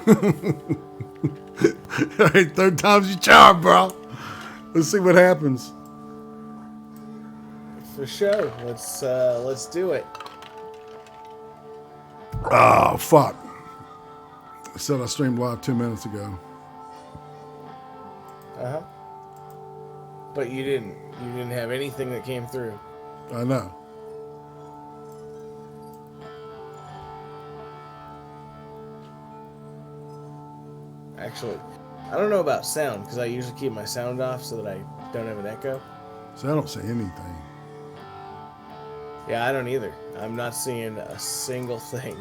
All right, third time's your charm, bro. Let's see what happens. For sure. Let's do it. Oh, fuck. I said I streamed live 2 minutes ago. Uh-huh. But you didn't. You didn't have anything that came through. I know. Actually, I don't know about sound, because I usually keep my sound off so that I don't have an echo. So I don't say anything. Yeah, I don't either. I'm not seeing a single thing.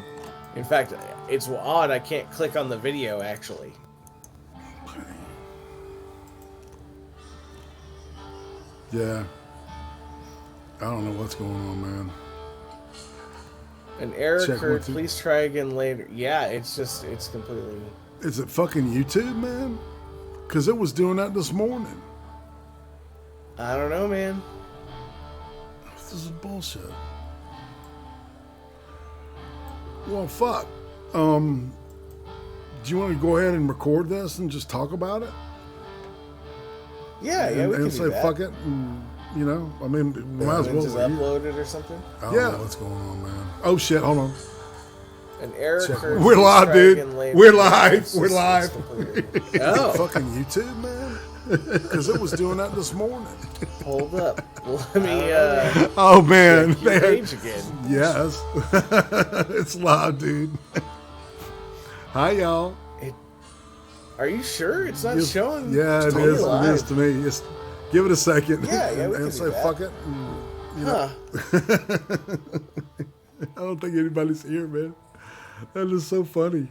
In fact, it's odd I can't click on the video, actually. Yeah. I don't know what's going on, man. An error Check occurred. 1, 2. Please try again later. Yeah, it's completely... Is it fucking YouTube, man? Because it was doing that this morning. I don't know, man. This is bullshit. Well, fuck. Do you want to go ahead and record this and just talk about it? Yeah, we can and do say that. fuck it. And, you know, I mean, might as well. Just upload it or something. I don't know what's going on, man. Oh shit! Hold on. An error occurred. We're live, dude. We're live. We're live. Oh, fucking YouTube, man. Because it was doing that this morning. Hold up. Let me. Oh man. Check your page again. Yes. It's live, dude. Hi, y'all. Are you sure it's not showing? Yeah, it is. It is to me. Just give it a second. Yeah, and say fuck it. And, you know. I don't think anybody's here, man. That is so funny.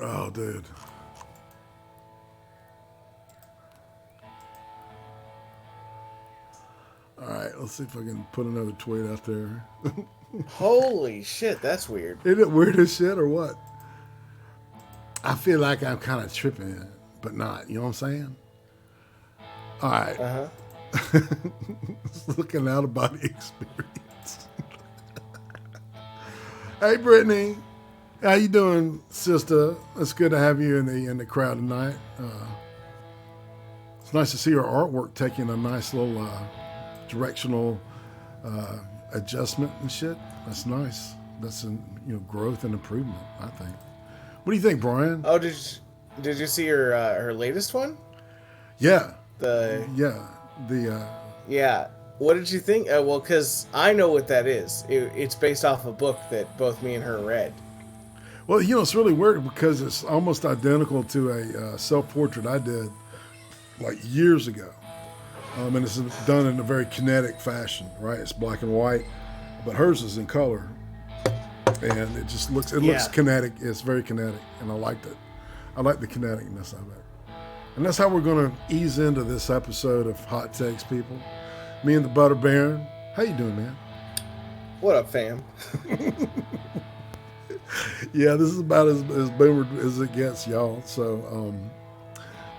Oh, dude. All right, let's see if I can put another tweet out there. Holy shit, that's weird. Isn't it weird as shit or what? I feel like I'm kind of tripping, but not. You know what I'm saying? All right. Uh-huh. Looking out of body experience. Hey, Brittany. How you doing, sister? It's good to have you in the crowd tonight. It's nice to see your artwork taking a nice little directional adjustment and shit. That's nice. That's growth and improvement, I think. What do you think, Brian? Oh, did you see her latest one? Yeah. Yeah. What did you think? Well, because I know what that is. It's based off a book that both me and her read. Well, it's really weird because it's almost identical to a self-portrait I did like years ago. And it's done in a very kinetic fashion, right? It's black and white, but hers is in color. And it just looks kinetic. It's very kinetic, and I liked it. I like the kineticness of it. And that's how we're going to ease into this episode of Hot Takes, people. Me and the Butter Baron. How you doing, man? What up, fam? Yeah, this is about as boomer as it gets, y'all. So,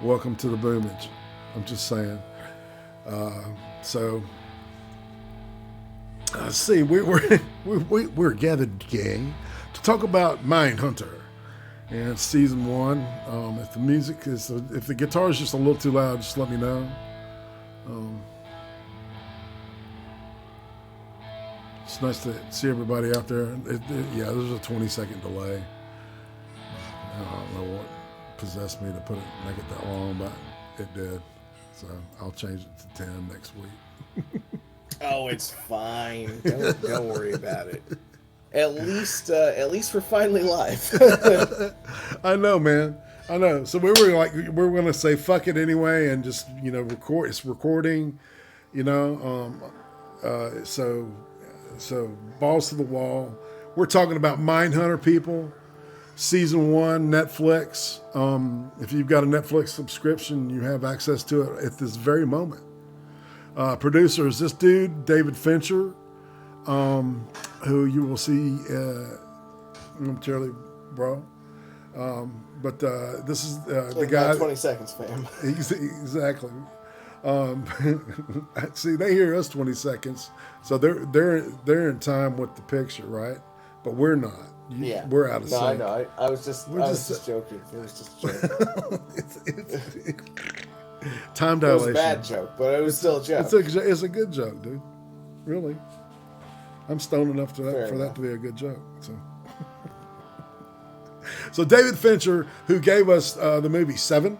welcome to the boomage. I'm just saying. Let's see. We're gathered, gang, to talk about Mindhunter, and it's season 1. If the guitar is just a little too loud, just let me know. It's nice to see everybody out there. There's a 20-second delay. I don't know what possessed me to make it that long, but it did. So I'll change it to 10 next week. Oh, it's fine. Don't worry about it. At least we're finally live. I know, man. I know. So we're going to say fuck it anyway and just record. It's recording. So balls to the wall. We're talking about Mindhunter, people. Season 1, Netflix. If you've got a Netflix subscription, you have access to it at this very moment. Producer is this dude, David Fincher, who you will see momentarily, bro. But this is the guy. 20 seconds, fam. Exactly. See, they hear us 20 seconds, so they're in time with the picture, right? but we're not. Yeah, We're out of no, sync. I know. I was just joking. It was just a joke. it's time It dilation. was a bad joke, but it was still a joke. It's a good joke, dude. Really, I'm stoned enough for that to be a good joke. So David Fincher, who gave us the movie Seven,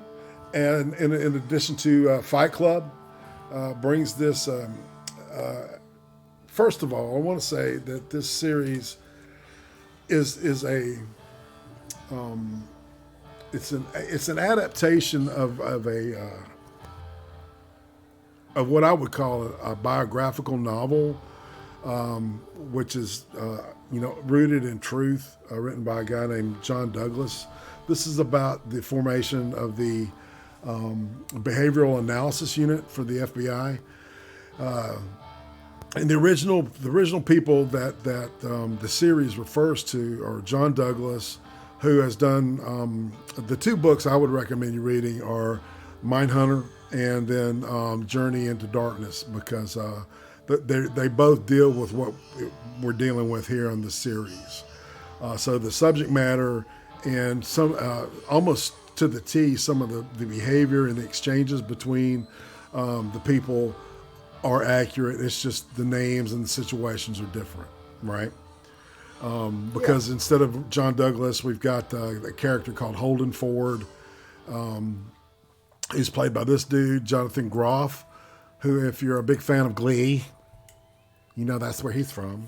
and in addition to Fight Club, brings this. First of all, I want to say that this series is a it's an adaptation of what I would call a biographical novel, which is rooted in truth, written by a guy named John Douglas. This is about the formation of the behavioral analysis unit for the FBI. And the original people that the series refers to are John Douglas, who has done the two books I would recommend you reading are Mindhunter and then Journey into Darkness, because they both deal with what we're dealing with here on the series. So the subject matter and some almost to the T, some of the behavior and the exchanges between the people are accurate. It's just the names and the situations are different, right? Because instead of John Douglas, we've got a character called Holden Ford. He's played by this dude, Jonathan Groff, who, if you're a big fan of Glee, you know that's where he's from.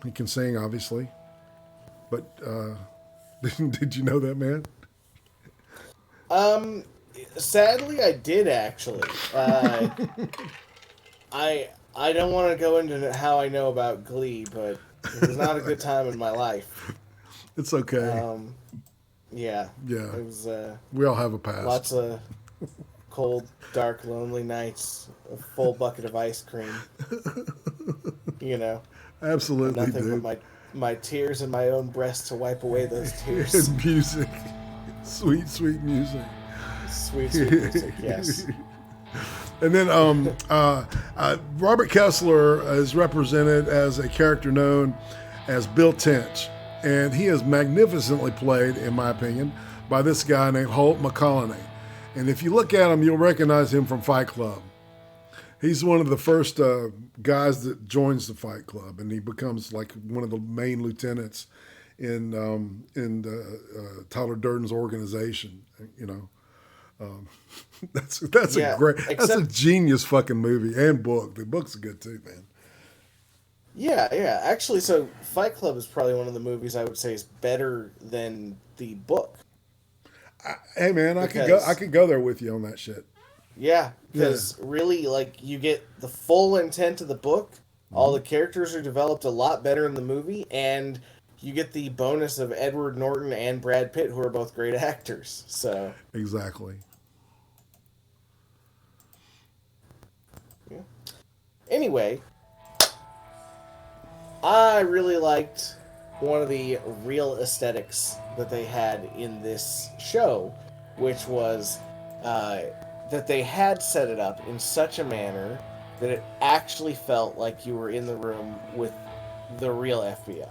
He can sing, obviously. But did you know that, man? Sadly, I did actually. I don't want to go into how I know about Glee, but it was not a good time in my life. It's okay. Yeah. Yeah. It was. We all have a past. Lots of cold, dark, lonely nights, a full bucket of ice cream. Absolutely, nothing dude. but my tears and my own breast to wipe away those tears. And music, sweet music. Sweet music, yes. And then Robert Kessler is represented as a character known as Bill Tench, and he is magnificently played, in my opinion, by this guy named Holt McCallany. And if you look at him, you'll recognize him from Fight Club. He's one of the first guys that joins the Fight Club, and he becomes like one of the main lieutenants in Tyler Durden's organization. That's a genius fucking movie and book. The book's good too, man. Yeah. Actually, so Fight Club is probably one of the movies I would say is better than the book. Hey, man, I could go there with you on that shit. Yeah, because really, like, you get the full intent of the book. All the characters are developed a lot better in the movie, and you get the bonus of Edward Norton and Brad Pitt, who are both great actors. So exactly. Yeah. Anyway, I really liked one of the real aesthetics that they had in this show, which was that they had set it up in such a manner that it actually felt like you were in the room with the real FBI.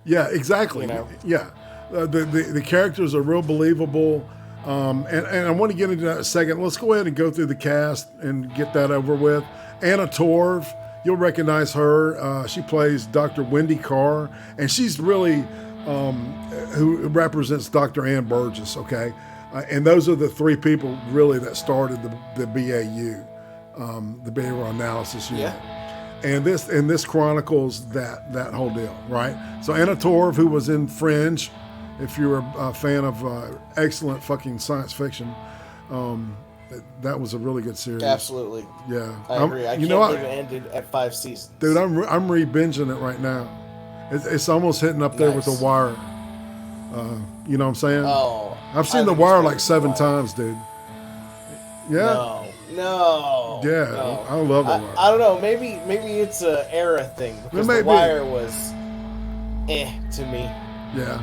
Yeah, exactly. Yeah, the characters are real believable, and I want to get into that in a second. Let's go ahead and go through the cast and get that over with. Anna Torv, you'll recognize her. She plays Dr. Wendy Carr, and she's really who represents Dr. Ann Burgess. Okay. And those are the three people really that started the BAU, the Behavioral Analysis Unit. Yeah. And this chronicles that whole deal, right? So Anna Torv, who was in Fringe, if you're a fan of excellent fucking science fiction, that was a really good series. Absolutely. Yeah. I agree. I can't believe it ended at 5 seasons. Dude, I'm re-binging it right now. It's almost hitting up there with The Wire. You know what I'm saying? Oh. I've seen The Wire like 7 times, dude. Yeah. No. Yeah, no. I love The Wire. I don't know. Maybe it's an era thing because The Wire was to me. Yeah.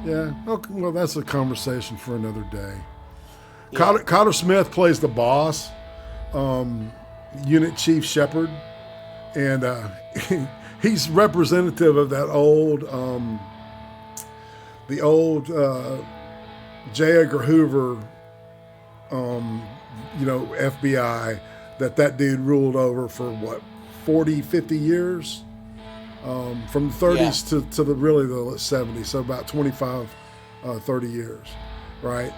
Yeah. Okay, well, that's a conversation for another day. Yeah. Cotter Smith plays the boss, Unit Chief Shepard, and he's representative of that old, the old J. Edgar Hoover, FBI that dude ruled over for what, 40, 50 years? From the 30s to the 70s, so about 25, 30 years, right?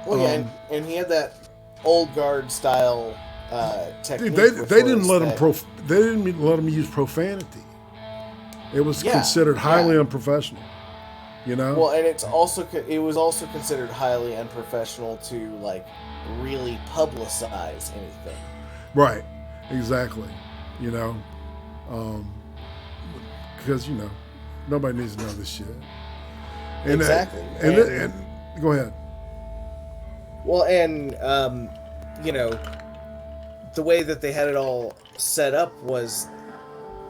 Well, yeah, and he had that old guard style technique. Dude, they didn't let him they didn't let him use profanity. It was considered highly unprofessional. Well, and it was also considered highly unprofessional to like really publicize anything. Right, exactly. Because nobody needs to know this shit. And exactly. And go ahead. Well, and the way that they had it all set up was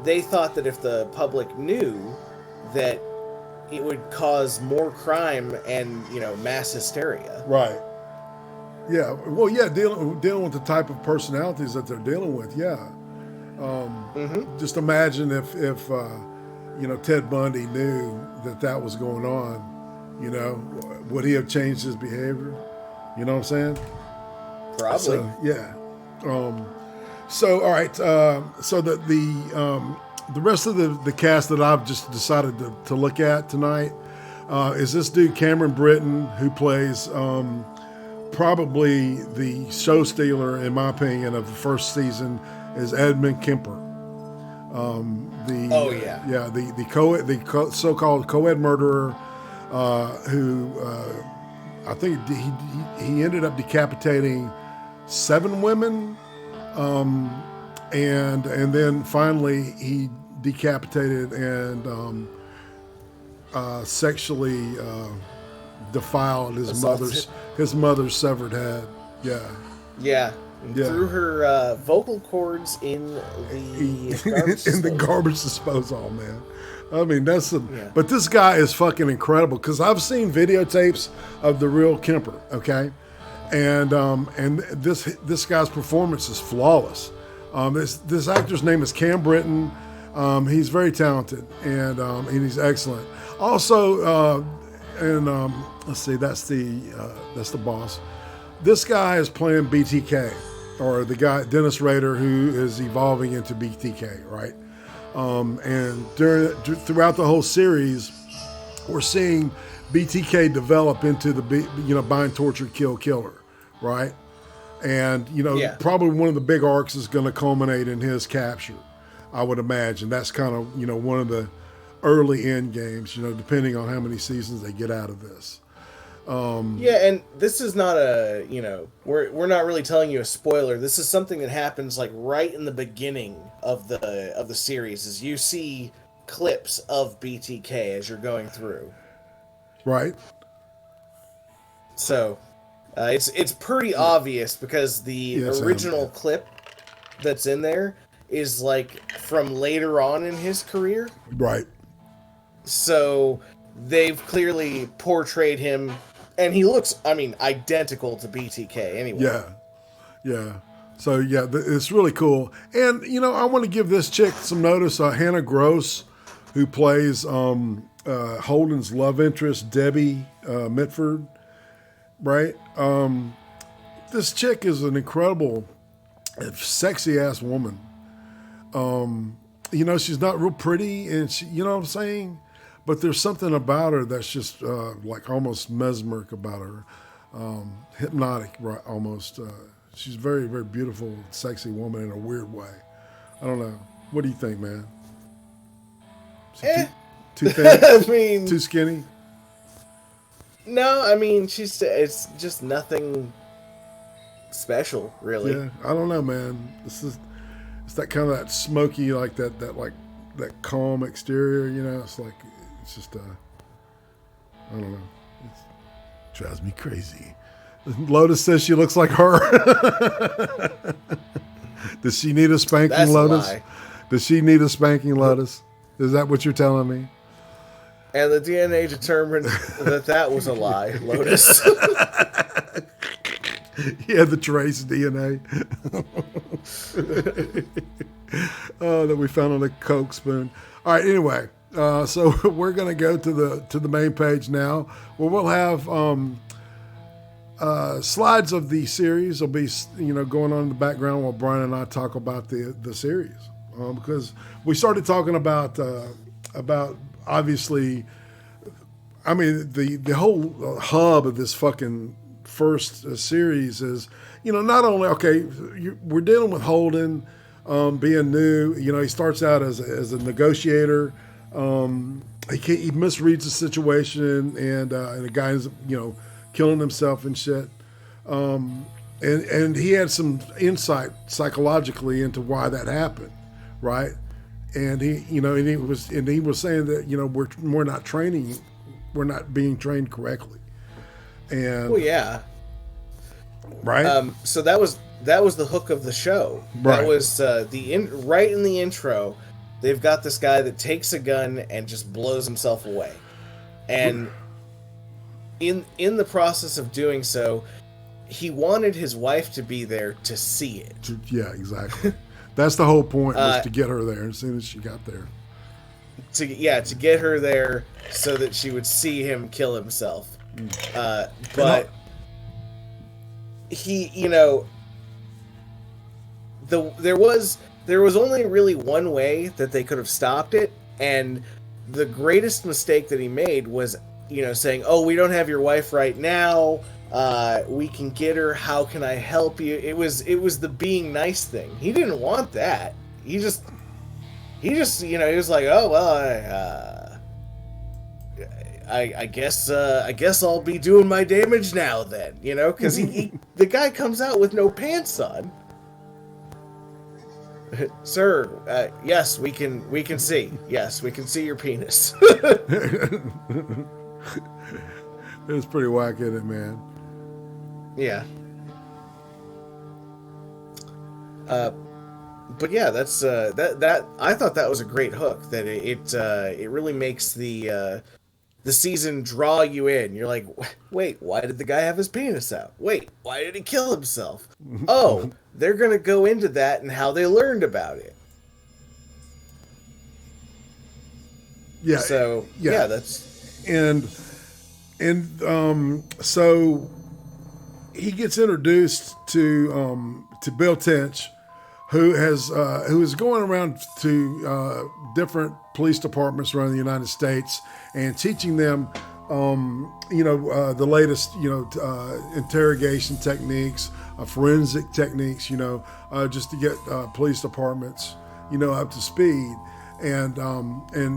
they thought that if the public knew, that it would cause more crime and mass hysteria. Right. Yeah. Well, yeah. Dealing with the type of personalities that they're dealing with. Yeah. Just imagine if Ted Bundy knew that was going on. Would he have changed his behavior? You know what I'm saying? Probably. So, yeah. So all right. So the rest of the cast that I've just decided to look at tonight is this dude Cameron Britton, who plays probably the show stealer, in my opinion, of the first season, is Edmund Kemper. The so-called co-ed murderer who I think he ended up decapitating 7 women, and then finally he decapitated and sexually defiled his mother's severed head. Yeah. Threw her vocal cords in the garbage disposal, man. I mean, but this guy is fucking incredible, because I've seen videotapes of the real Kemper, okay? And this guy's performance is flawless. This actor's name is Cam Britton. He's very talented, and he's excellent. Also, let's see, that's the boss. This guy is playing BTK, or the guy Dennis Rader, who is evolving into BTK, right? And throughout the whole series, we're seeing BTK develop into the bind, torture, kill, killer, right? And probably one of the big arcs is going to culminate in his capture, I would imagine. That's kind of one of the early end games, depending on how many seasons they get out of this. And this is not we're not really telling you a spoiler. This is something that happens like right in the beginning of the series, as you see clips of BTK as you're going through. Right. So it's pretty obvious, because the original clip that's in there is like from later on in his career. Right. So they've clearly portrayed him. And he looks, identical to BTK anyway. Yeah. So, it's really cool. And, I want to give this chick some notice. Hannah Gross, who plays Holden's love interest, Debbie Mitford, right? This chick is an incredible, sexy-ass woman. She's not real pretty, and she, you know what I'm saying? But there's something about her that's just like almost mesmeric about her, hypnotic, right? Almost. She's a very, very beautiful, sexy woman in a weird way. I don't know. What do you think, man? Too thin? Too skinny? No, it's just nothing special, really. Yeah, I don't know, man. It's that kind of that smoky, like that calm exterior. It's like. It's just, I don't know. It drives me crazy. Lotus says she looks like her. Does she need a spanking, That's Lotus? A lie. Does she need a spanking, Lotus? Is that what you're telling me? And the DNA determined that was a lie, Lotus. Yeah, the trace DNA. That we found on a Coke spoon. All right. Anyway, so we're gonna go to the main page now, where we'll have slides of the series. Will be going on in the background while Brian and I talk about the series, because we started talking about obviously. I mean, the whole hub of this fucking first series is, not only, okay, we're dealing with Holden being new. He starts out as a negotiator. He misreads the situation, and the guy's, killing himself and shit. And he had some insight psychologically into why that happened, right? And he was saying that, we're not training. We're not being trained correctly, and well, yeah, right. So that was the hook of the show. Right. That was right in the intro. They've got this guy that takes a gun and just blows himself away, and in the process of doing so, he wanted his wife to be there to see it. Yeah, exactly. That's the whole point, was to get her there as soon as she got there. To get her there so that she would see him kill himself. But he, there was only really one way that they could have stopped it, and the greatest mistake that he made was, saying, "Oh, we don't have your wife right now. We can get her. How can I help you?" It was the being nice thing. He didn't want that. He just, he was like, "Oh well, I guess I'll be doing my damage now then," because the guy comes out with no pants on. Sir, yes, we can see. Yes, we can see your penis. It was pretty whack, isn't it, man? Yeah. But yeah, that's that. I thought that was a great hook. That it really makes the season draw you in. You're like, wait, why did the guy have his penis out? Wait, why did he kill himself? Oh, they're gonna go into that and how they learned about it. Yeah. So yeah, that's and so he gets introduced to Bill Tench, who is going around to different police departments around the United States and teaching them, the latest, interrogation techniques, forensic techniques, just to get police departments, up to speed. And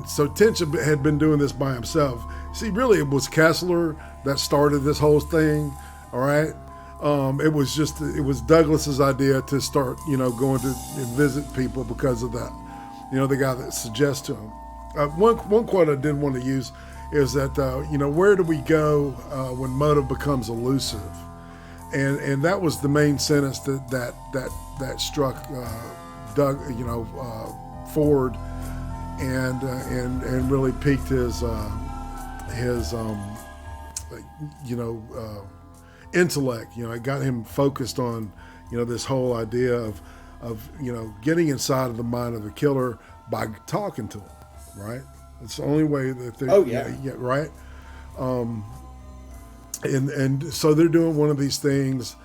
so Tench had been doing this by himself. See, really, it was Kessler that started this whole thing. All right. It was Douglas's idea to start, going to visit people because of that, the guy that suggests to him. One quote I did want to use is that, where do we go when motive becomes elusive? And that was the main sentence that struck Doug, Ford, and really piqued his intellect. It got him focused on, this whole idea of getting inside of the mind of the killer by talking to him, right? It's the only way that they right. And so they're doing one of these things,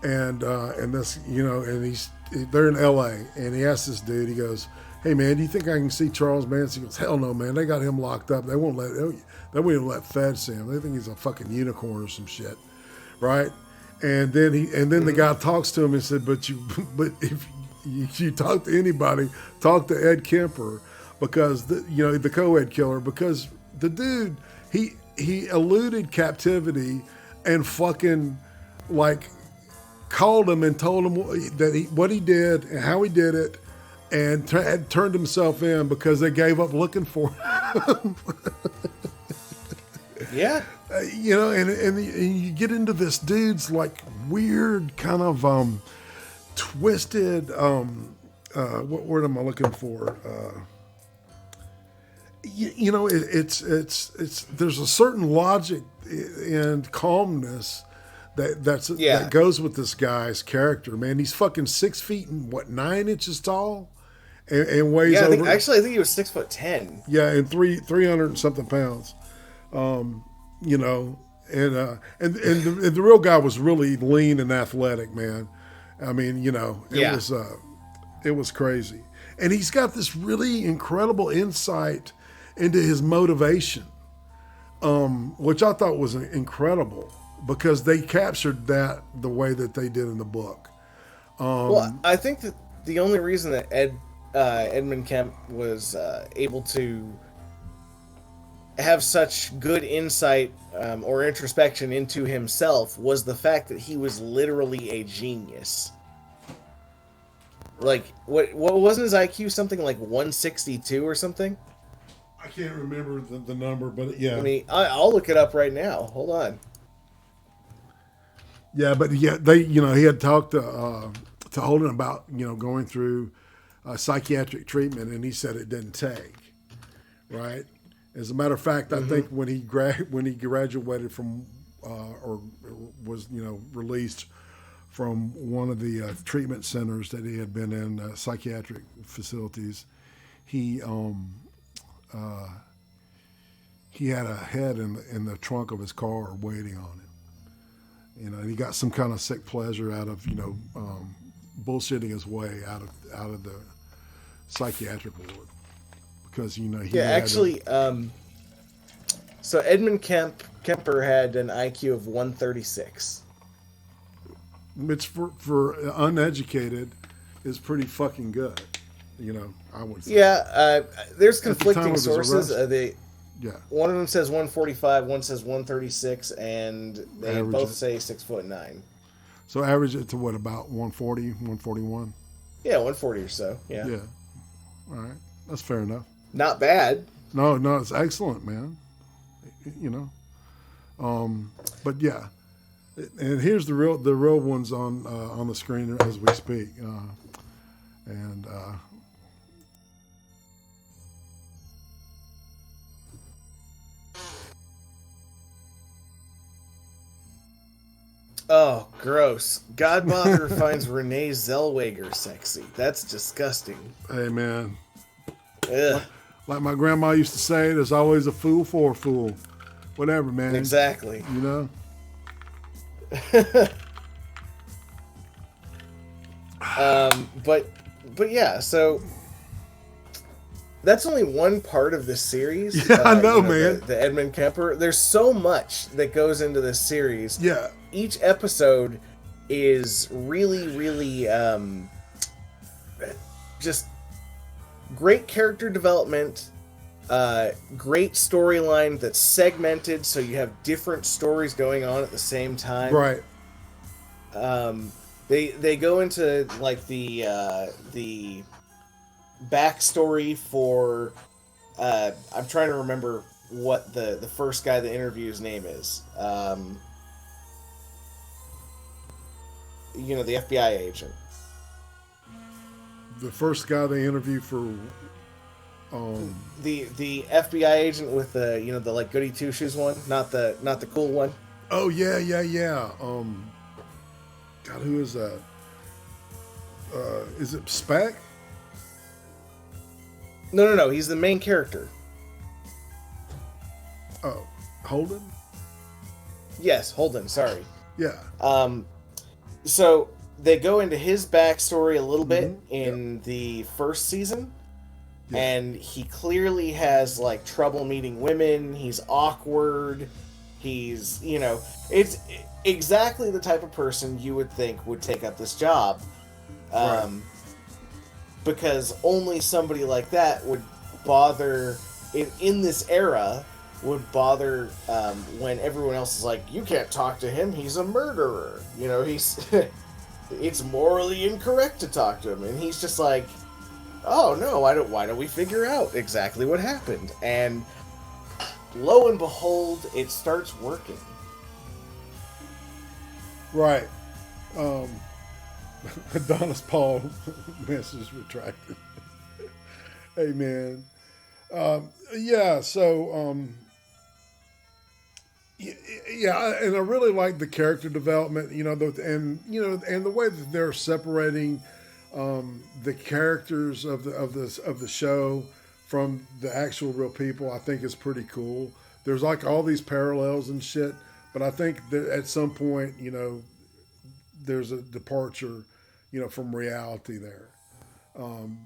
and this, and they're in L.A. and he asks this dude, he goes, "Hey man, do you think I can see Charles Manson?" He goes, "Hell no, man. They got him locked up. They won't let feds see him. They think he's a fucking unicorn or some shit." Right, and then the guy talks to him and said, "But if you talk to anybody, talk to Ed Kemper, because the co-ed killer, because the dude he eluded captivity and fucking called him and told him that what he did and how he did it, and had turned himself in because they gave up looking for him." Yeah. And you get into this dude's weird kind of twisted, what word am I looking for? It's there's a certain logic and calmness that goes with this guy's character, man. He's fucking 6 feet and 9 inches tall, and weighs Yeah, over. I think he was 6'10". Yeah, and 300 and something pounds. You know, and the real guy was really lean and athletic, man. I mean, you know, Yeah. it was crazy. And he's got this really incredible insight into his motivation, which I thought was incredible because they captured that the way that they did in the book. Well, I think that the only reason that Edmund Kemp was able to have such good insight or introspection into himself was the fact that he was literally a genius. Like, what wasn't his IQ something like 162 or something? I can't remember the number, but yeah. I mean, I'll look it up right now. Hold on. Yeah, but yeah, they, you know, he had talked to Holden about, you know, going through psychiatric treatment, and he said it didn't take. Right. As a matter of fact, I think when he graduated from or was, you know, released from one of the treatment centers that he had been in, psychiatric facilities, he had a head in the trunk of his car waiting on him. You know, and he got some kind of sick pleasure out of, you know, bullshitting his way out of the psychiatric ward because, you know, he actually, so Edmund Kemper had an IQ of 136. Which for uneducated is pretty fucking good. You know, I would say. Yeah, there's At the time conflicting of his sources. arrest. Yeah. One of them says 145, one says 136, and they Average both it. say 6'9". So average it to what, about 140, 141? Yeah, 140 or so. Yeah. Yeah. All right. That's fair enough. Not bad. No, it's excellent, man. You know. But yeah. And here's the real ones on the screen as we speak. Oh, gross. Godmother finds Renee Zellweger sexy. That's disgusting. Hey, man. Ugh. Like my grandma used to say, there's always a fool for a fool. Whatever, man. Exactly. You know? But yeah, so that's only one part of this series. Yeah, I know, man. The Edmund Kemper. There's so much that goes into this series. Yeah. Each episode is really, really just great character development, great storyline that's segmented, so you have different stories going on at the same time. Right. They go into like the backstory for I'm trying to remember what the first guy that interviews name is. You know, the FBI agent. The first guy they interviewed for The FBI agent with the, you know, the like goody two shoes one, not the cool one. Oh yeah. God, who is that? Is it Speck? No. He's the main character. Oh, Holden? Yes, Holden. Sorry. Yeah. So they go into his backstory a little bit in the first season, and he clearly has like trouble meeting women. He's awkward. He's, you know, it's exactly the type of person you would think would take up this job. Right. Because only somebody like that would bother in this era would bother when everyone else is like, you can't talk to him, he's a murderer, you know, he's it's morally incorrect to talk to him, and he's just like, oh no, why don't we figure out exactly what happened? And lo and behold, it starts working. Right. Adonis Paul message retracted. Hey man. Yeah, so yeah, and I really like the character development, you know, and the way that they're separating The characters of the show from the actual real people, I think is pretty cool. There's like all these parallels and shit, but I think that at some point, there's a departure, from reality there.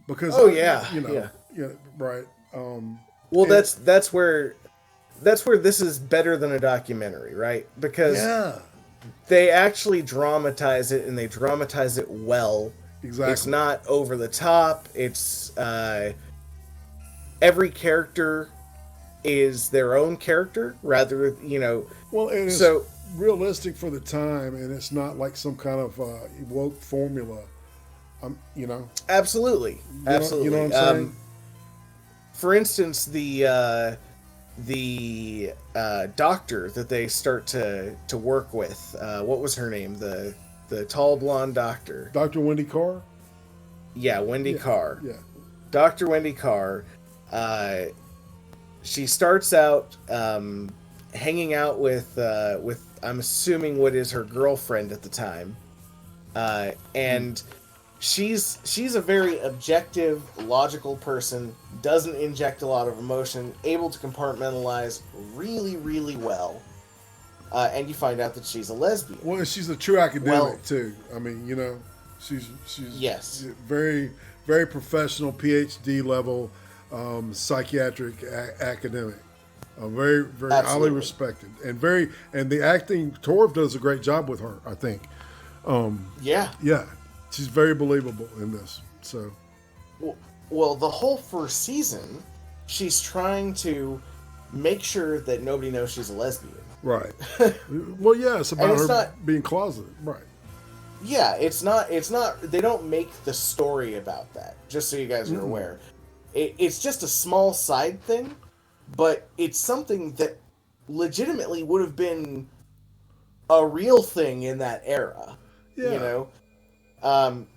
Because Oh yeah, yeah. right. Well, And that's where this is better than a documentary, right? Because yeah, they actually dramatize it, and they dramatize it well. It's exactly. not over the top. It's every character is their own character, rather, Well, and it's So realistic for the time, and it's not like some kind of woke formula. absolutely, You know what absolutely. I'm saying? For instance, the doctor that they start to work with, what was her name? The tall blonde doctor. Dr. Wendy Carr. Yeah, Wendy Yeah, Carr. yeah, Dr. Wendy Carr. She starts out hanging out with I'm assuming what is her girlfriend at the time, and she's a very objective, logical person. Doesn't inject a lot of emotion. Able to compartmentalize really, really well. And you find out that she's a lesbian. Well, and she's a true academic Well, too. I mean, she's yes, very very professional PhD level psychiatric academic. Very very highly absolutely. respected and the acting. Torv does a great job with her. I think. Yeah. Yeah, she's very believable in this. So Well, the whole first season, she's trying to make sure that nobody knows she's a lesbian. right. Well, yeah, it's And about it's her not. being closeted. Right. Yeah, it's not. It's not. They don't make the story about that. Just so you guys are aware, it's just a small side thing, but it's something that legitimately would have been a real thing in that era. You Yeah. know, um,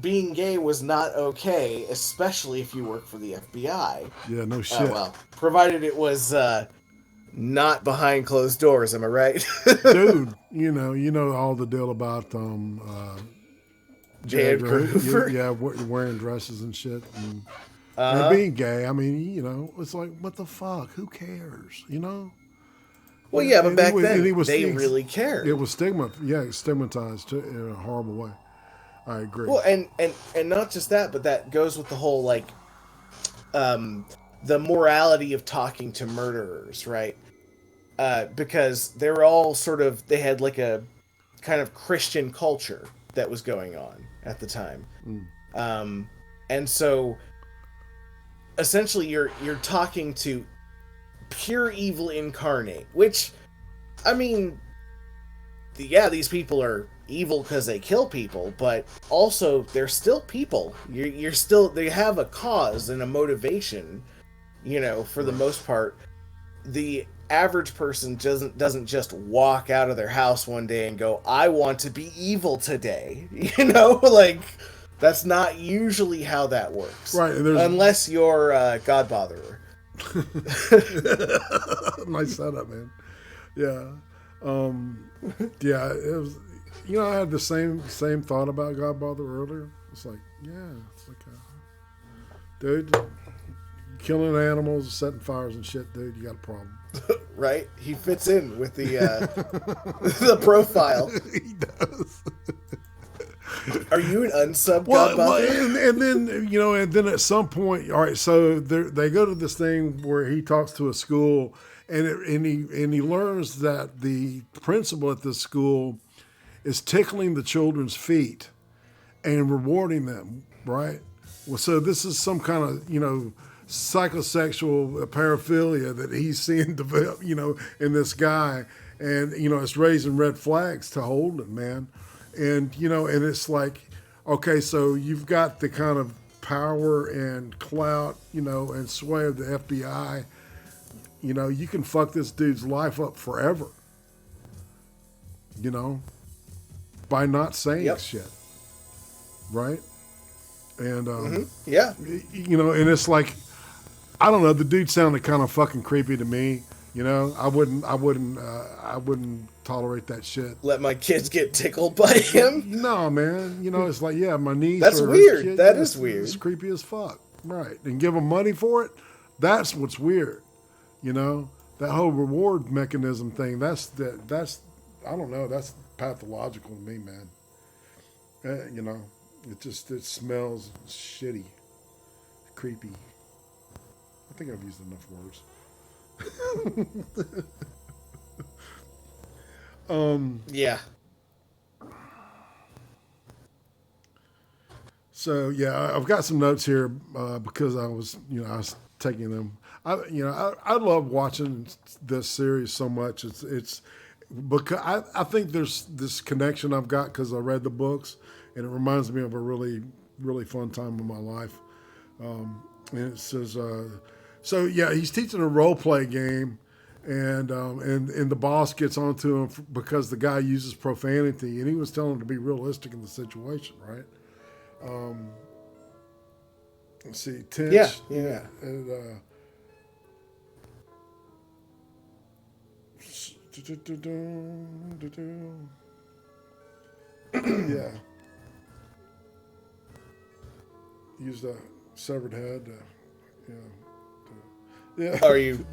being gay was not okay, especially if you work for the FBI. Yeah. No shit. Well, provided it was not behind closed doors. Am I right? Dude, you know all the deal about J. Edgar Hoover. yeah, wearing dresses and shit, and Uh, being gay. I mean, it's like what the fuck? Who cares? well, yeah, but back And he then was they really cared. it was stigmatized in a horrible way. I agree. Well, and not just that, but that goes with the whole like the morality of talking to murderers, right? Because they were all they had like a kind of Christian culture that was going on at the time, and so essentially you're talking to pure evil incarnate, which, I mean, yeah, these people are evil because they kill people, but also they're still people. You're still, they have a cause and a motivation, for the most part. The average person doesn't just walk out of their house one day and go, I want to be evil today. Like, that's not usually how that works. Right, and there's unless you're a God botherer. nice setup, man. Yeah, yeah. It was. I had the same thought about Godfather earlier. It's like, yeah, it's like, dude, killing animals, setting fires and shit, dude. You got a problem. Right? He fits in with the the profile. He does. Are you an unsub Well, Godfather? and then at some point, all right. So they go to this thing where he talks to a school, and he learns that the principal at this school is tickling the children's feet and rewarding them. Right. Well, so this is some kind of psychosexual paraphilia that he's seeing develop, in this guy, and it's raising red flags to Holden, man. And and it's like, okay, so you've got the kind of power and clout, and sway of the FBI. You can fuck this dude's life up forever. By not saying Yep. shit, right? And Yeah. and it's like, I don't know. The dude sounded kind of fucking creepy to me. You know, I wouldn't tolerate that shit. Let my kids get tickled by him. No, man. You know, it's like, yeah, my niece That's or weird. her kid. That yeah, is weird. It's creepy as fuck. Right. And give them money for it. That's what's weird. You know, that whole reward mechanism thing. That's I don't know. That's pathological to me, man. You know, it smells shitty, creepy. I think I've used enough words. Yeah. So yeah, I've got some notes here because I was taking them. I love watching this series so much. It's because I think there's this connection I've got because I read the books, and it reminds me of a really really fun time in my life. And it says, so yeah, he's teaching a role play game. And the boss gets onto him because the guy uses profanity, and he was telling him to be realistic in the situation, right? Let's see, Tinch. Yeah. And, yeah. Used a severed head. Yeah. Are you?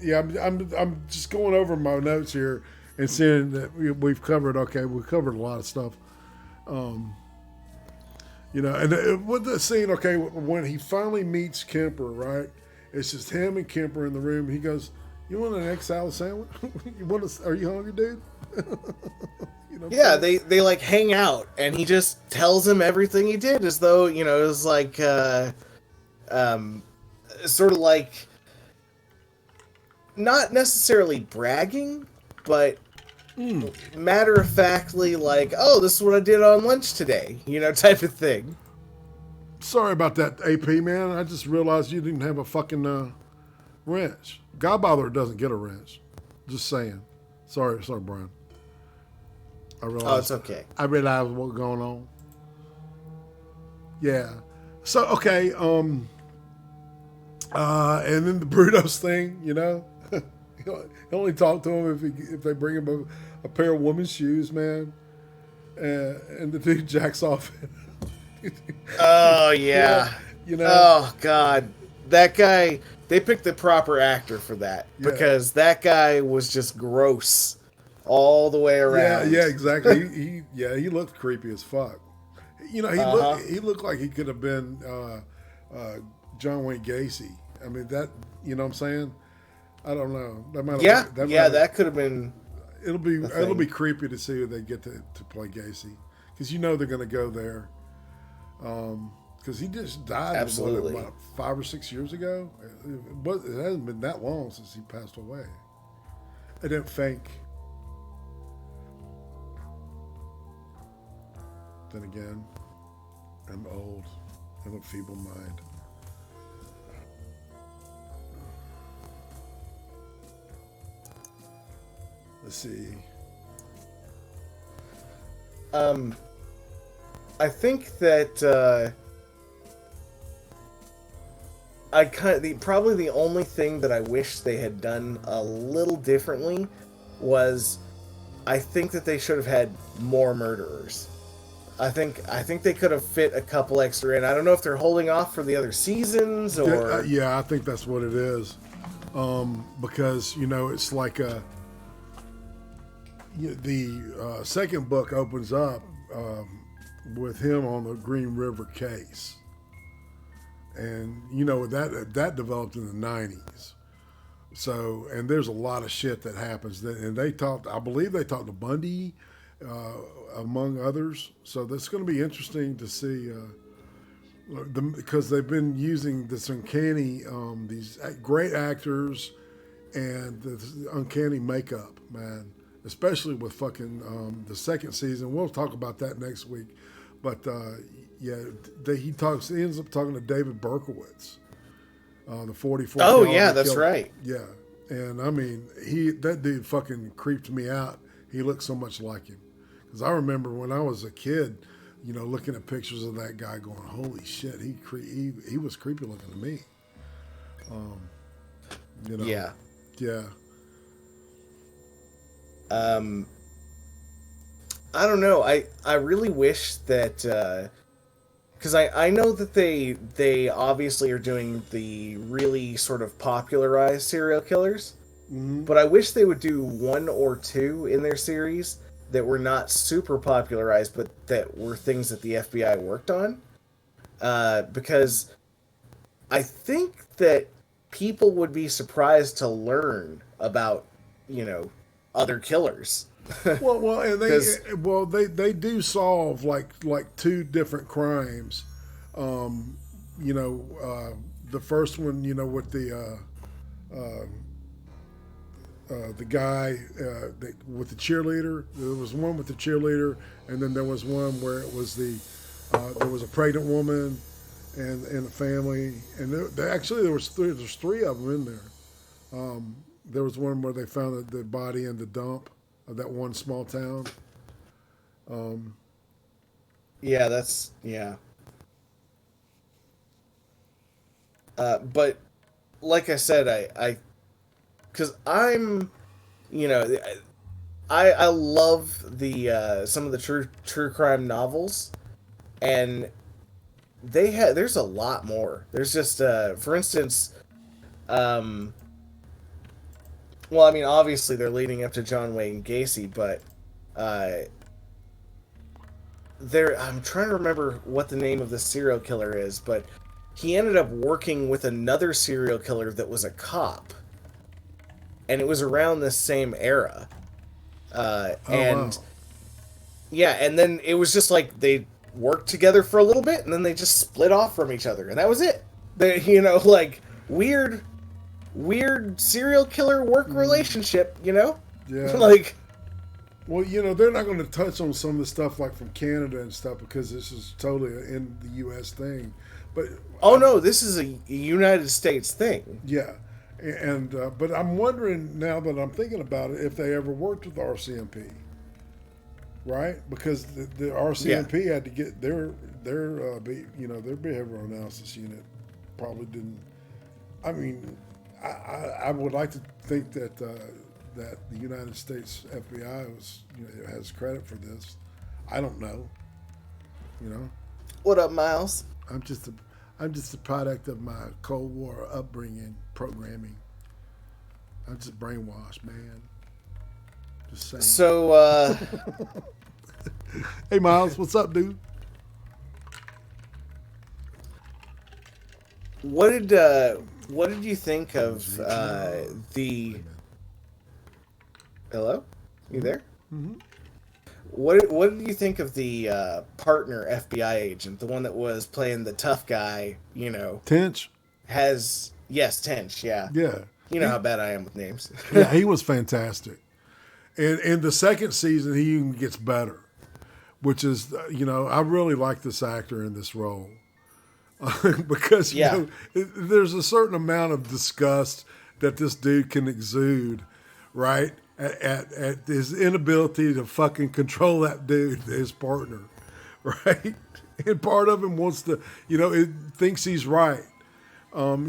Yeah, I'm just going over my notes here and seeing that we've covered. Okay, we've covered a lot of stuff. And with the scene, okay, when he finally meets Kemper, right? It's just him and Kemper in the room. He goes, "You want an egg salad sandwich? Are you hungry, dude?" Yeah, they like hang out, and he just tells him everything he did, as though it was like, sort of like. Not necessarily bragging, but matter of factly, like, oh, this is what I did on lunch today, type of thing. Sorry about that, AP man. I just realized you didn't have a fucking wrench. Godfather doesn't get a wrench. Just saying. Sorry, Brian. I realized. Oh, it's okay. I realized what's going on. Yeah. So okay. And then the Brutos thing, He'll only talk to him if they bring him a pair of women's shoes, man. And the dude jacks off. Oh, yeah. Oh, God. That guy, they picked the proper actor for that. Yeah. Because that guy was just gross all the way around. Yeah, exactly. He looked creepy as fuck. He looked like he could have been John Wayne Gacy. I mean, that, you know what I'm saying? I don't know. That could have been. It'll be creepy to see who they get to play Gacy, because they're going to go there. Because he just died. Absolutely. What, 5 or 6 years ago. It hasn't been that long since he passed away. I didn't think. Then again, I'm old. I have a feeble mind. Let's see. I think that probably the only thing that I wish they had done a little differently was, I think that they should have had more murderers. I think they could have fit a couple extra in. I don't know if they're holding off for the other seasons or. Yeah, I think that's what it is. Because it's like the second book opens up with him on the Green River case, and that developed in the 90s. So, and there's a lot of shit that happens. And I believe they talked to Bundy, among others. So that's going to be interesting to see, because they've been using this uncanny, these great actors and the uncanny makeup, man. Especially with fucking the second season. We'll talk about that next week. But he ends up talking to David Berkowitz, the 44. Oh yeah, that's killer. Right. Yeah, and I mean that dude fucking creeped me out. He looked so much like him, because I remember when I was a kid, looking at pictures of that guy, going, "Holy shit, he was creepy looking to me." Yeah. Yeah. Um, I don't know. I really wish that because I know that they obviously are doing the really sort of popularized serial killers, Hmm. but I wish they would do one or two in their series that were not super popularized, but that were things that the FBI worked on. Because I think that people would be surprised to learn about, you know, other killers. And Because they do solve like two different crimes. Um, you know, the first one, you know, with the guy with the cheerleader. There was one with the cheerleader, and then there was one where it was there was a pregnant woman and a family, and actually there's three of them in there. There was one where they found the body in the dump of that one small town. yeah, that's yeah. But like I said, I because I'm you know I love the some of the true crime novels, and there's a lot more. There's just for instance, um, well, I mean, obviously they're leading up to John Wayne Gacy, but uh, there I'm trying to remember what the name of the serial killer is, but he ended up working with another serial killer that was a cop, and it was around this same era. Oh And wow. yeah, and then it was just like they worked together for a little bit, and then they just split off from each other, and that was it. They, like weird, weird serial killer work Mm, relationship, you know, yeah. like Well, you know, they're not going to touch on some of the stuff like from Canada and stuff because this is totally in the U.S. thing. But oh I, no, this is a United States thing. yeah, and but I'm wondering now that I'm thinking about it if they ever worked with RCMP, right? Because the Yeah. RCMP had to get their behavioral analysis unit probably didn't. I mean, I would like to think that the United States FBI has credit for this. I don't know. You know, What up, Miles? I'm just a I'm just a product of my Cold War upbringing, programming. I'm just brainwashed, man. Just saying. So, Hey, Miles, what's up, dude? what did you think Comes of VTR. the? Wait a minute. Hello, you Mm-hmm. there? Mm-hmm. What did you think of the partner FBI agent, the one that was playing the tough guy? You know, Tench. has yes, Tench, yeah. Yeah. You know He how bad I am with names. yeah, he was fantastic. And in the second season, he even gets better, which is, I really like this actor in this role. Because, Yeah, there's a certain amount of disgust that this dude can exude, right? At his inability to fucking control that dude, his partner, right? And part of him wants to, it thinks he's right.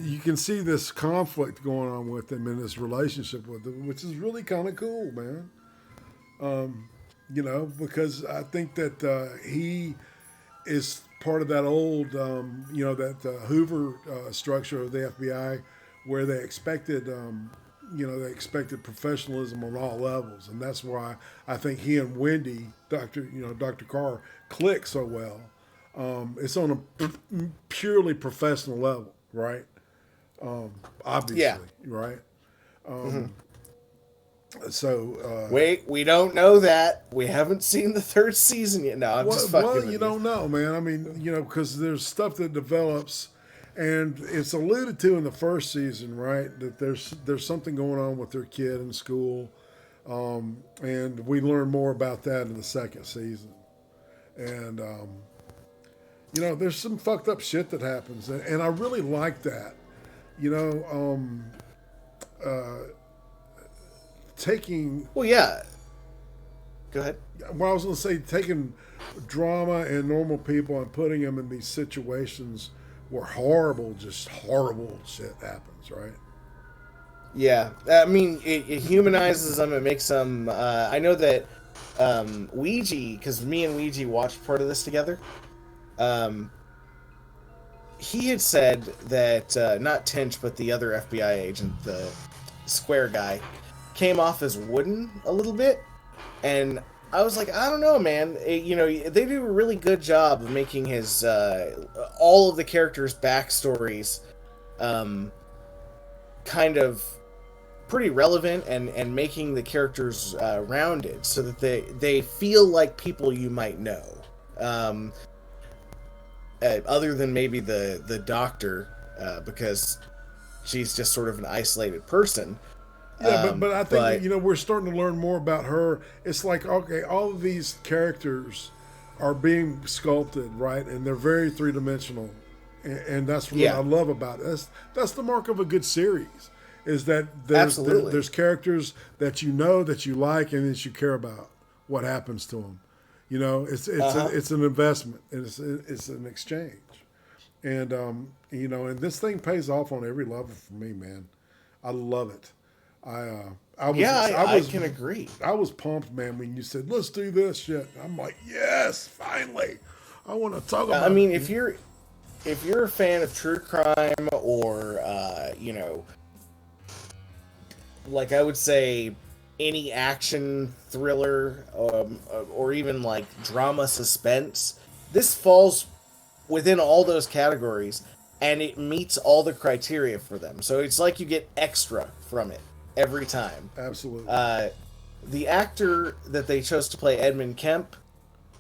You can see this conflict going on with him in his relationship with him, which is really kind of cool, man. Because I think that he is part of that old, that Hoover structure of the FBI, where they expected professionalism on all levels, and that's why I think he and Wendy, Dr. Carr, click so well. It's on a purely professional level, right? yeah. Obviously, right? So, Wait, we don't know that. We haven't seen the third season yet. No, I'm just well, fucking you with you. don't know, man. I mean, because there's stuff that develops, and it's alluded to in the first season, right? That there's something going on with their kid in school, and we learn more about that in the second season. And there's some fucked up shit that happens, and I really like that. You know, taking Well, yeah. Go ahead. well, I was going to say taking drama and normal people and putting them in these situations where just horrible shit happens, right? Yeah, I mean, it humanizes them. It makes them. I know that Ouija, because me and Ouija watched part of this together. Um, he had said that not Tinch, but the other FBI agent, the square guy, came off as wooden a little bit, and I was like, I don't know, man. They do a really good job of making his all of the characters' backstories um, kind of pretty relevant and making the characters rounded so that they feel like people you might know. Um, Other than maybe the doctor, because she's just sort of an isolated person. Yeah, but I think But we're starting to learn more about her. It's like, okay, all of these characters are being sculpted, right, and they're very three dimensional, and that's what yeah, I love about it. That's the mark of a good series, is that absolutely. there's characters that that you like and that you care about what happens to them. It's an investment. It's an exchange, and and this thing pays off on every level for me, man. I love it. I can agree. I was pumped, man, when you said let's do this shit. I'm like, yes, finally. I want to talk about. I mean, if you're a fan of true crime or like I would say any action thriller or even like drama suspense, this falls within all those categories and it meets all the criteria for them. So it's like you get extra from it every time. Absolutely. The actor that they chose to play Edmund Kemp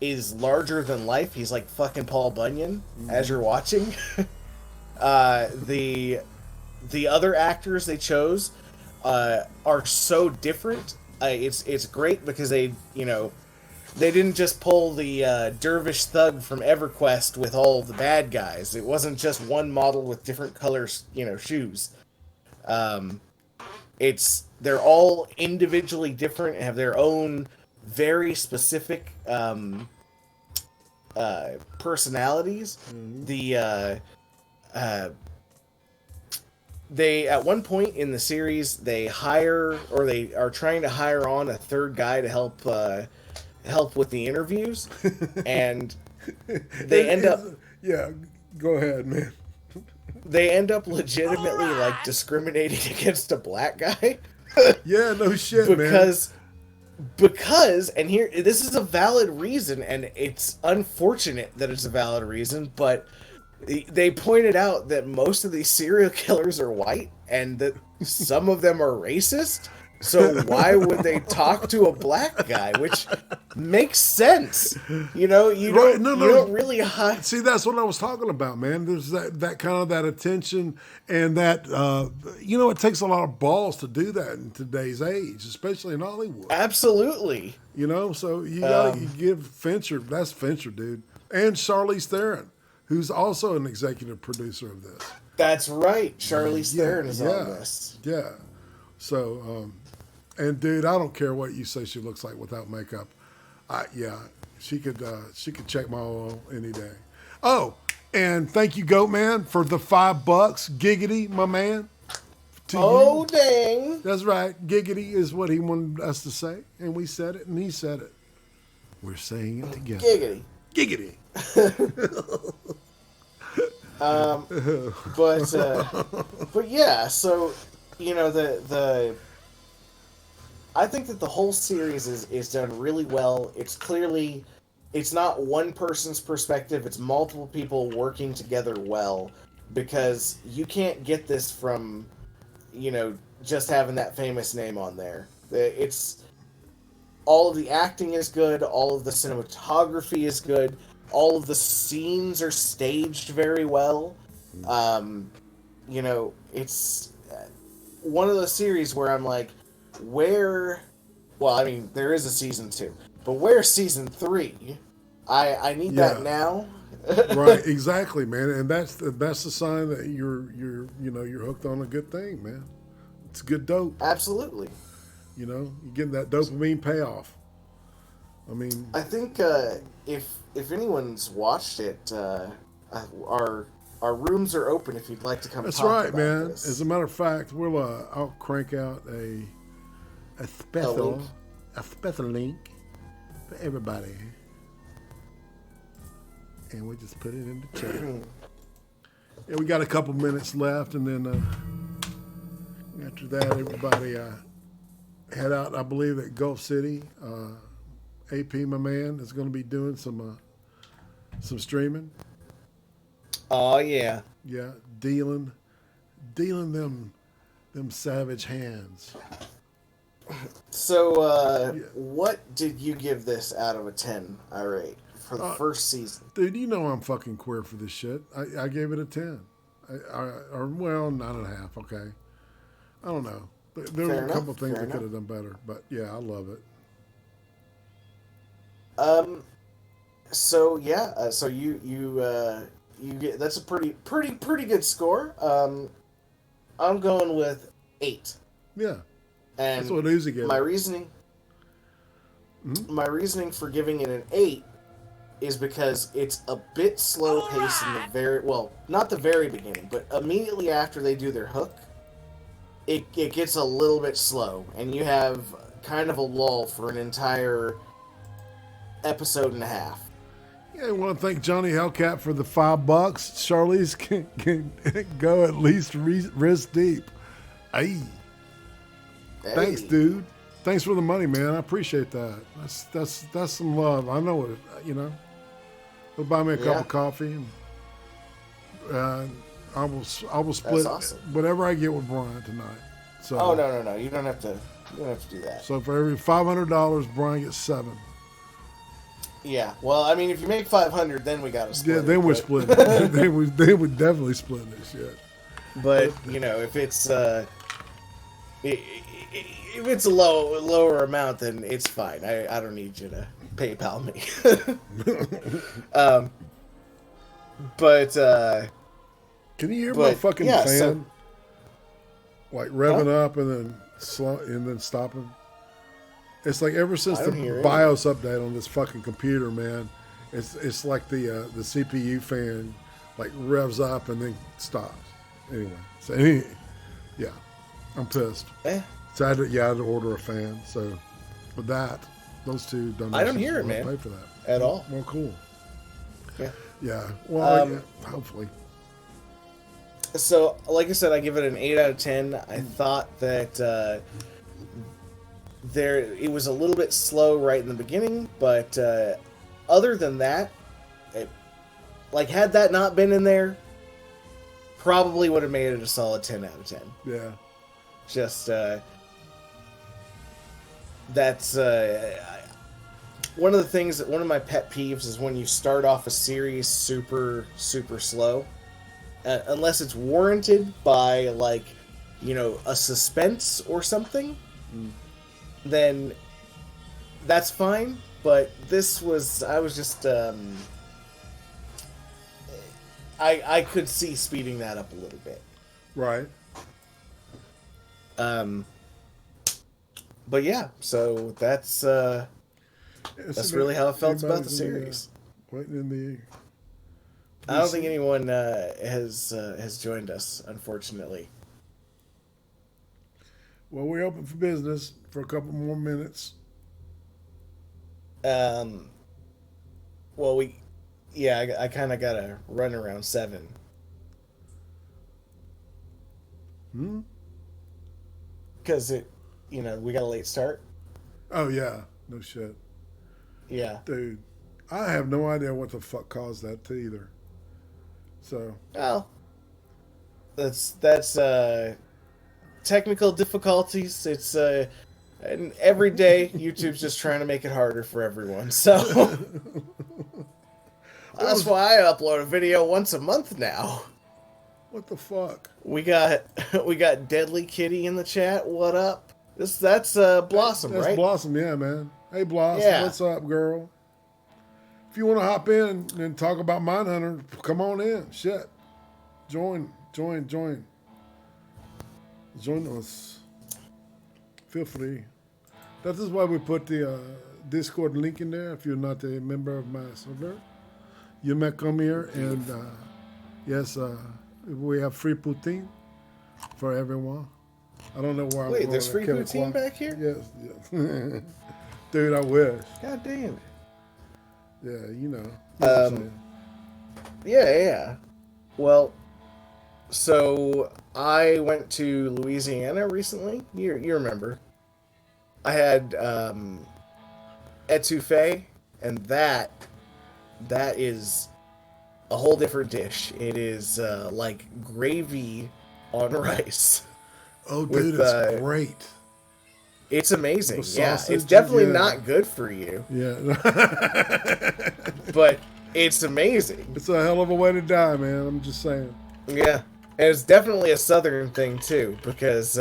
is larger than life. He's like fucking Paul Bunyan as you're watching. The other actors they chose are so different. It's great because they didn't just pull the dervish thug from EverQuest with all the bad guys. It wasn't just one model with different colors, shoes. They're all individually different and have their own very specific personalities. They at one point in the series they hire or they are trying to hire on a third guy to help with the interviews, and they end up yeah. Go ahead, man. they end up legitimately like discriminating against a black guy. Yeah, no shit, because and here this is a valid reason, and it's unfortunate that it's a valid reason, but they pointed out that most of these serial killers are white and that some of them are racist. So why would they talk to a black guy? Which makes sense. You don't really hide. See, that's what I was talking about, man. There's that kind of that attention and that it takes a lot of balls to do that in today's age, especially in Hollywood. Absolutely. So you give Fincher, that's Fincher, dude, and Charlize Theron, who's also an executive producer of this. That's right. Charlize Theron is on this. Yeah. So, and dude, I don't care what you say she looks like without makeup. She could check my oil any day. Oh, and thank you, Goat Man, for the $5. Giggity, my man. You. Dang. That's right. Giggity is what he wanted us to say, and we said it, and he said it. We're saying it together. Giggity. Giggity. But yeah, so the I think that the whole series is done really well. It's not one person's perspective, it's multiple people working together well, because you can't get this from just having that famous name on there. It's all of the acting is good, all of the cinematography is good, all of the scenes are staged very well. It's one of those series where I'm like, there is a season 2, but where's season 3? I need that now. Right, exactly, man, and that's the sign that you're hooked on a good thing, man. It's good dope. Absolutely. You're getting that dopamine payoff. I mean, I think if anyone's watched it, our our rooms are open if you'd like to come That's talk right, about man. this. As a matter of fact, I'll crank out a link? special link for everybody, and we just put it in the chat. Yeah, we got a couple minutes left, and then after that, everybody head out. I believe at Gulf City. AP, my man, is going to be doing some streaming. Oh yeah. Yeah, dealing them savage hands. So, Yeah. what did you give this out of a 10, IRATE, for the first season? Dude, you know I'm fucking queer for this shit. I gave it a 10. Or, well, 9.5, okay. I don't know. There were a couple things I could have done better, but yeah, I love it. So yeah, so you get, that's a pretty good score. I'm going with 8. Yeah, And that's what Uzi gave my it. reasoning, my reasoning for giving it an 8 is because it's a bit slow paced in the not the very beginning, but immediately after they do their hook, it gets a little bit slow, and you have kind of a lull for an entire episode and a half. Yeah, I want to thank Johnny Hellcat for the $5. Charlize can go at least wrist deep. Hey. Thanks, dude. Thanks for the money, man. I appreciate that. That's some love. I know it. You know, they'll buy me a cup of coffee, and I will split whatever I get with Brian tonight. So. Oh no! You don't have to do that. So for every $500, Brian gets 7. Yeah. Well, I mean, if you make 500, then we gotta split. Yeah, then we're splitting. they would definitely split this shit. But you know, if it's if it's a lower amount, then it's fine. I don't need you to PayPal me. But can you hear my fucking fan? Like revving up and then stopping. It's like ever since the BIOS update on this fucking computer, man. It's like the CPU fan like revs up and then stops. Anyway, yeah, I'm pissed. So I had to order a fan. So with that, those two donations, I don't hear it, man. Pay for that at all. Well, cool. Yeah. Yeah. Well, hopefully. So, like I said, I give it an 8 out of 10. I thought that it was a little bit slow right in the beginning, but other than that, had that not been in there, probably would have made it a solid 10 out of 10. Yeah. Just that's one of the things one of my pet peeves is when you start off a series super slow, unless it's warranted by a suspense or something. Then that's fine, but I was just I could see speeding that up a little bit. Right. But yeah, so that's really how I felt about the series. Waiting in the. I don't think anyone has joined us, unfortunately. Well, we're open for business for a couple more minutes. Well, I kind of got to run around 7. Because we got a late start. Oh, yeah. No shit. Yeah. Dude, I have no idea what the fuck caused that either. So. Well, that's technical difficulties. It's and every day YouTube's just trying to make it harder for everyone. So that's why I upload a video once a month now. What the fuck? We got Deadly Kitty in the chat. What up? That's Blossom, right? That's Blossom, yeah, man. Hey, Blossom, what's up, girl? If you want to hop in and talk about Mindhunter, come on in. Shit, join us. Feel free. That is why we put the Discord link in there. If you're not a member of my server, you may come here and Yes, we have free poutine for everyone. I don't know why. Wait, there's free poutine back here? Yes, yes. Dude, I wish. God damn. Yeah, you know what I'm saying. Yeah. Well, so I went to Louisiana recently. You remember? I had etouffee, and that is a whole different dish. It is like gravy on rice. Oh, dude, it's great. It's amazing. With Yeah, sausage, it's definitely yeah. not good for you, Yeah. but it's amazing. It's a hell of a way to die, man. I'm just saying. Yeah, and it's definitely a southern thing too, because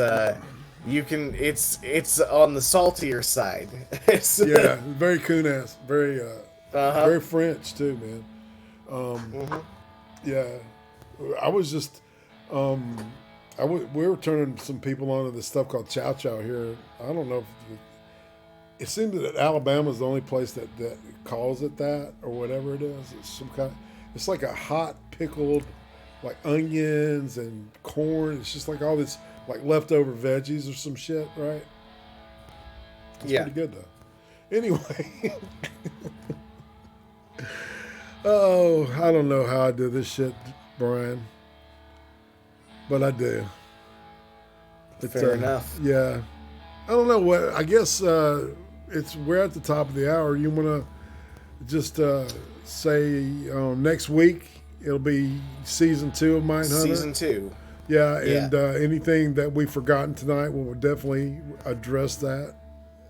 you can. It's on the saltier side. Yeah, very coon-ass, very very French too, man. Yeah, I was just we were turning some people on to this stuff called chow chow here. I don't know if it seemed that Alabama's the only place that calls it that or whatever it is. It's some kind. It's like a hot pickled, like onions and corn. It's just like all this like leftover veggies or some shit, right? It's pretty good though. Anyway. Oh, I don't know how I do this shit, Brian. But I do. Fair enough. Yeah. I don't know what. I guess we're at the top of the hour. You want to just say next week it'll be season 2 of Mindhunter? Season 2. Yeah, and anything that we've forgotten tonight, we'll definitely address that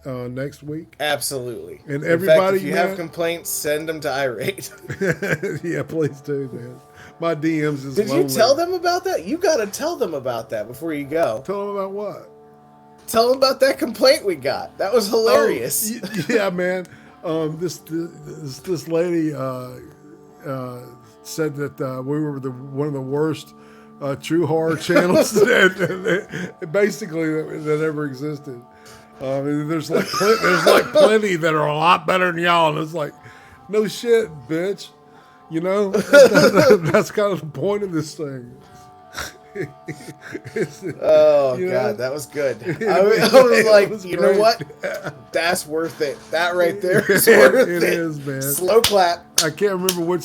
next week. Absolutely. And everybody, in fact, if you have complaints, send them to IRATE. Yeah, please do, man. My DMs is Did lonely. you tell them about that? You got to tell them about that before you go. Tell them about what? Tell them about that complaint we got. That was hilarious. Oh, yeah, man. This lady said that we were one of the worst true horror channels basically that ever existed. There's like plenty that are a lot better than y'all, and it's like, no shit, bitch. You know, that's kind of the point of this thing. Oh, God, that was good. I was like, you know what? That's worth it. That right there is worth it. It is, man. Slow clap. I can't remember which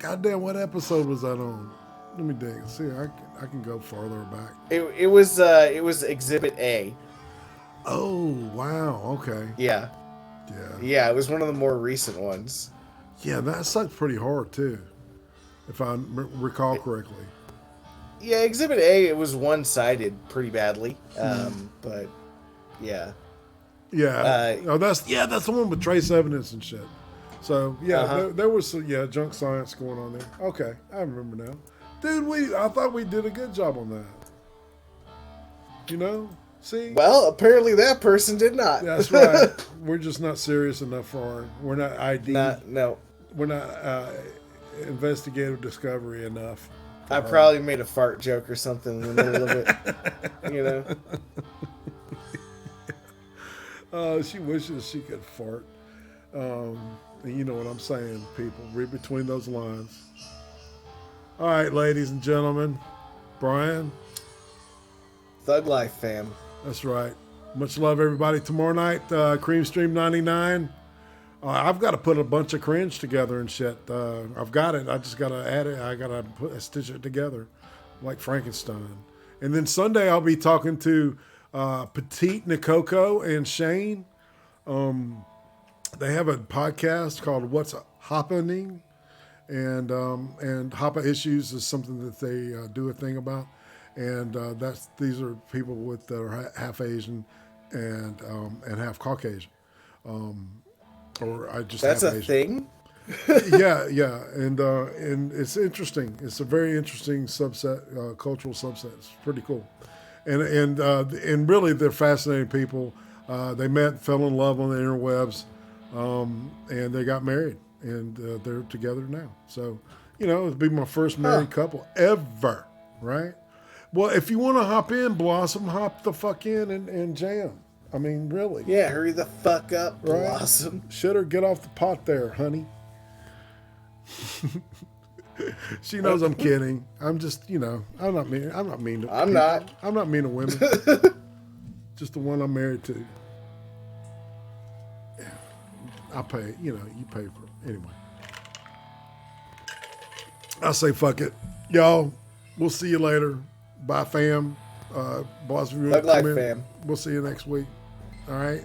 goddamn, what episode was that on? Let me dig. See, I can go farther back. It was Exhibit A. Oh, wow. Okay. Yeah. Yeah, it was one of the more recent ones. Yeah, that sucked pretty hard, too, if I recall correctly. Yeah, Exhibit A, it was one-sided pretty badly. But, yeah. Yeah. That's the one with trace evidence and shit. So, yeah, there was some, junk science going on there. Okay, I remember now. Dude, I thought we did a good job on that. You know? See? Well, apparently that person did not. That's right. We're just not serious enough for we're not ID. No. We're not investigative discovery enough. I probably made a fart joke or something in the middle of it. You know? She wishes she could fart. And you know what I'm saying, people. Read between those lines. All right, ladies and gentlemen. Brian. Thug life, fam. That's right. Much love, everybody. Tomorrow night, Cream Stream 99. I've got to put a bunch of cringe together and shit. I've got it. I just got to add it. I got to stitch it together like Frankenstein. And then Sunday, I'll be talking to Petite Nikoko and Shane. They have a podcast called What's Happening. And Hapa Issues is something that they do a thing about. And these are people that are half Asian and half Caucasian. Or I just that's have a Asian. thing. yeah, and it's interesting. It's a very interesting subset, cultural subset. It's pretty cool, and really they're fascinating people. They met, fell in love on the interwebs, and they got married, and they're together now. So it'll be my first married couple ever, right? Well, if you want to hop in, Blossom, hop the fuck in and jam. I mean, really. Yeah, hurry the fuck up, right? Blossom. Should her get off the pot there, honey. She knows I'm kidding. I'm just, you know, I'm not mean. I'm not mean to. I'm people. not. I'm not mean to women. Just the one I'm married to. Yeah. I pay. You know, you pay for it anyway. I say fuck it, y'all. We'll see you later. Bye, fam. Boss, if you want to Thug life, come in, fam. we'll see you next week. All right.